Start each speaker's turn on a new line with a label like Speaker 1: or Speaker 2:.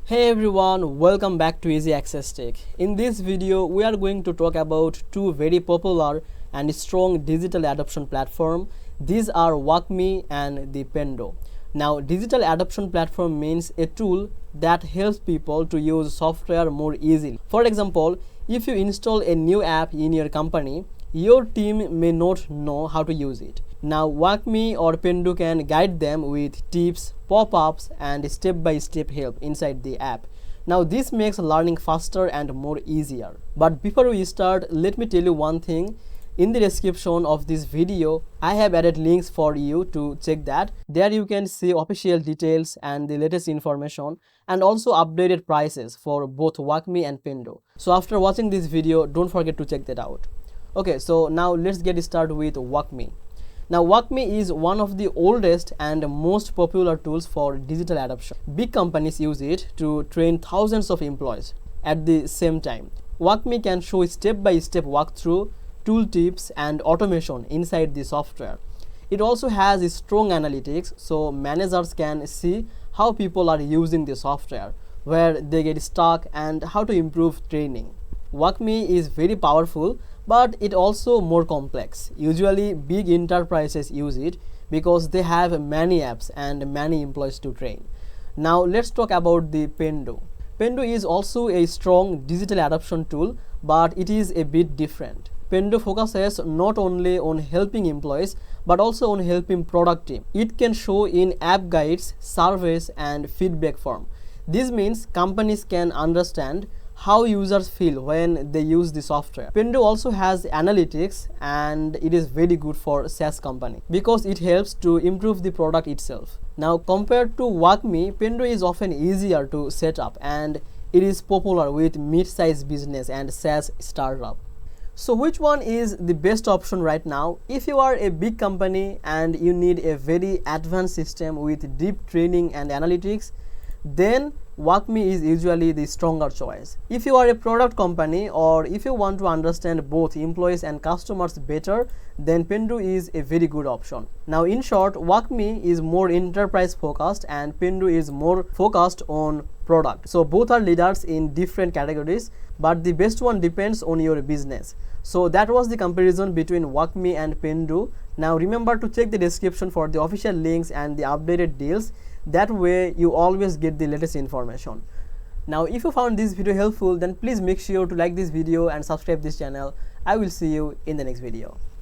Speaker 1: Hey everyone, welcome back to Easy Access Tech. In this video, we are going to talk about two very popular and strong digital adoption platform. These are WalkMe and the Pendo. Now, digital adoption platform means a tool that helps people to use software more easily. For example, if you install a new app in your company, your team may not know how to use it. Now, WalkMe or Pendo can guide them with tips, pop-ups, and step-by-step help inside the app. Now, this makes learning faster and more easier. But before we start, let me tell you one thing. In the description of this video, I have added links for you to check that. There you can see official details and the latest information and also updated prices for both WalkMe and Pendo. So after watching this video, don't forget to check that out. Okay, so now let's get started with WalkMe. Now, WalkMe is one of the oldest and most popular tools for digital adoption. Big companies use it to train thousands of employees at the same time. WalkMe can show step-by-step walkthrough, tool tips, and automation inside the software. It also has strong analytics, so managers can see how people are using the software, where they get stuck, and how to improve training. WalkMe is very powerful, but it also more complex. Usually big enterprises use it because they have many apps and many employees to train. Now let's talk about the Pendo. Pendo is also a strong digital adoption tool, but it is a bit different. Pendo focuses not only on helping employees but also on helping product team. It can show in app guides, surveys, and feedback form. This means companies can understand how users feel when they use the software. Pendo also has analytics, and it is very good for SaaS company because it helps to improve the product itself. Now, compared to WalkMe, Pendo is often easier to set up and it is popular with mid-sized business and SaaS startup. So which one is the best option right now? If you are a big company and you need a very advanced system with deep training and analytics, then WalkMe is usually the stronger choice. If you are a product company or if you want to understand both employees and customers better, then Pendo is a very good option. Now in short, WalkMe is more enterprise focused and Pendo is more focused on product. So both are leaders in different categories, but the best one depends on your business. So that was the comparison between WalkMe and Pendo. Now remember to check the description for the official links and the updated deals. That way you always get the latest information. Now if you found this video helpful, then please make sure to like this video and subscribe this channel. I will see you in the next video.